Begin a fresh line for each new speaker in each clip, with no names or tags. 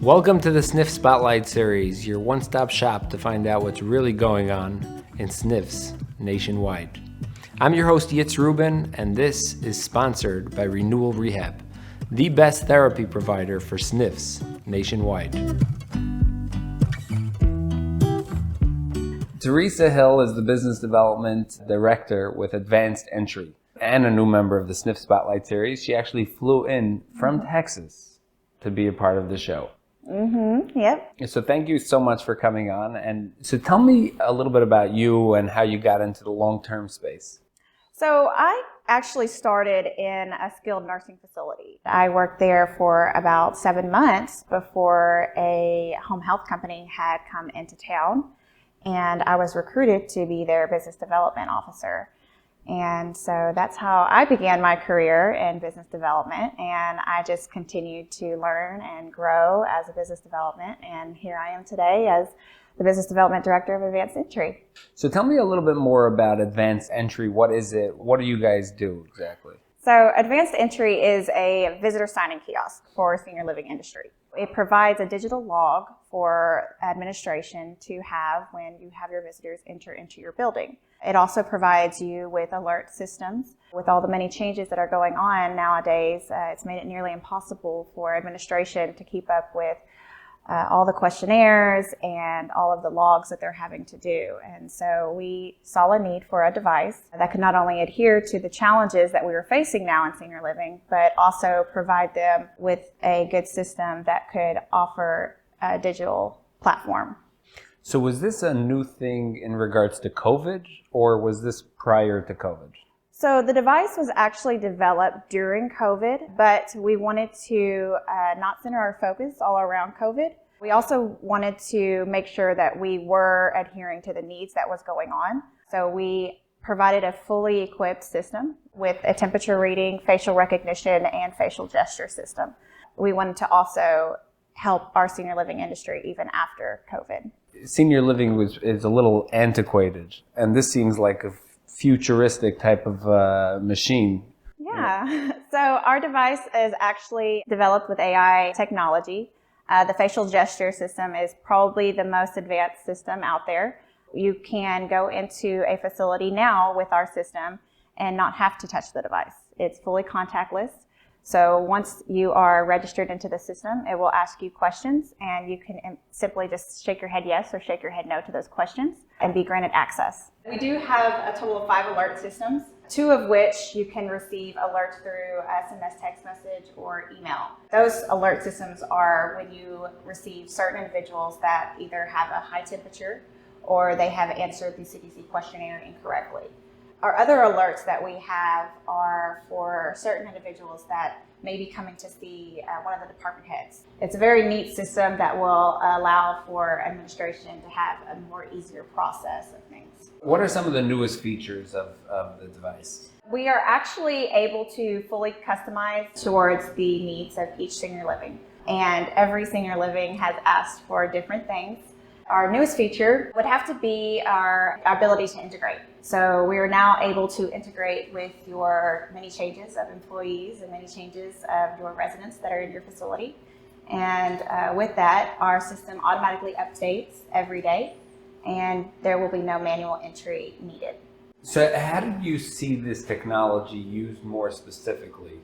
Welcome to the SNF Spotlight Series, your one-stop shop to find out what's really going on in SNFs nationwide. I'm your host, Yitz Rubin, and this is sponsored by Renewal Rehab, the best therapy provider for SNFs nationwide. Theresa Hill is the Business Development Director with Advanced Entry and a new member of the SNF Spotlight Series. She actually flew in from Texas to be a part of the show.
Yep.
So thank you so much for coming on. And so tell me a little bit about you and how you got into the long-term space.
So I actually started in a skilled nursing facility. I worked there for about 7 months before a home health company had come into town, and I was recruited to be their business development officer. And so that's how I began my career in business development, and I just continued to learn and grow as a business development, and here I am today as the Business Development Director of Advanced Entry.
So tell me a little bit more about Advanced Entry. What is it? What do you guys do exactly?
So Advanced Entry is a visitor signing kiosk for senior living industry. It provides a digital log for administration to have when you have your visitors enter into your building. It also provides you with alert systems. With all the many changes that are going on nowadays, it's made it nearly impossible for administration to keep up with all the questionnaires and all of the logs that they're having to do. And so we saw a need for a device that could not only adhere to the challenges that we were facing now in senior living, but also provide them with a good system that could offer a digital platform.
So was this a new thing in regards to COVID, or was this prior to COVID?
So the device was actually developed during COVID, but we wanted to not center our focus all around COVID. We also wanted to make sure that we were adhering to the needs that was going on. So we provided a fully equipped system with a temperature reading, facial recognition, and facial gesture system. We wanted to also help our senior living industry even after COVID.
Senior living is a little antiquated, and this seems like a futuristic type of machine.
Yeah. So our device is actually developed with AI technology. The facial gesture system is probably the most advanced system out there. You can go into a facility now with our system and not have to touch the device. It's fully contactless. So once you are registered into the system, it will ask you questions, and you can simply just shake your head yes or shake your head no to those questions and be granted access. We do have a total of 5 alert systems, 2 of which you can receive alerts through SMS, text message, or email. Those alert systems are when you receive certain individuals that either have a high temperature or they have answered the CDC questionnaire incorrectly. Our other alerts that we have are for certain individuals that may be coming to see one of the department heads. It's a very neat system that will allow for administration to have a more easier process of things.
What are some of the newest features of the device?
We are actually able to fully customize towards the needs of each senior living, and every senior living has asked for different things. Our newest feature would have to be our ability to integrate. So we are now able to integrate with your many changes of employees and many changes of your residents that are in your facility. And with that, our system automatically updates every day, and there will be no manual entry needed.
So how did you see this technology used more specifically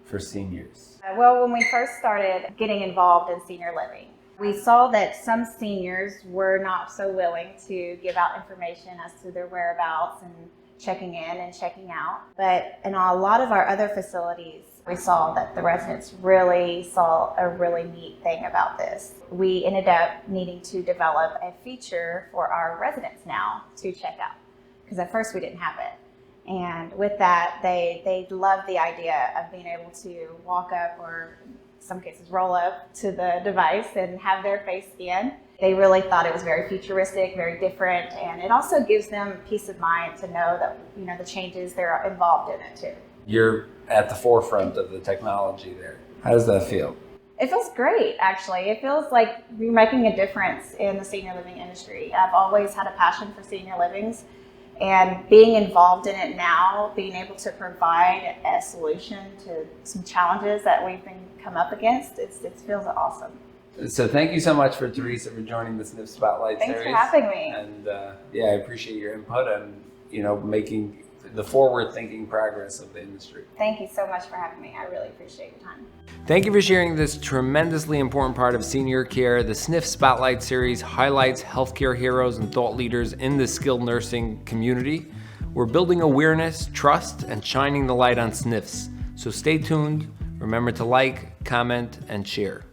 for seniors?
Well, when we first started getting involved in senior living, we saw that some seniors were not so willing to give out information as to their whereabouts and checking in and checking out. But in a lot of our other facilities, we saw that the residents really saw a really neat thing about this. We ended up needing to develop a feature for our residents now to check out, because at first we didn't have it. And with that, they loved the idea of being able to walk up, or in some cases roll up to the device and have their face scanned. They really thought it was very futuristic, very different, and it also gives them peace of mind to know that, you know, the changes they're involved in it too.
You're at the forefront of the technology there. How does that feel?
It feels great, actually. It feels like you're making a difference in the senior living industry. I've always had a passion for senior livings, and being involved in it now, being able to provide a solution to some challenges that we've been come up against, it feels awesome.
So thank you so much for Theresa for joining the Sniff Spotlight
Thanks
series.
for having me.
And yeah, I appreciate your input and making the forward-thinking progress of the industry.
Thank you so much for having me. I really appreciate your time.
Thank you for sharing this tremendously important part of senior care. The Sniff Spotlight series highlights healthcare heroes and thought leaders in the skilled nursing community. We're building awareness, trust, and shining the light on SNFs. So stay tuned. Remember to like, comment, and share.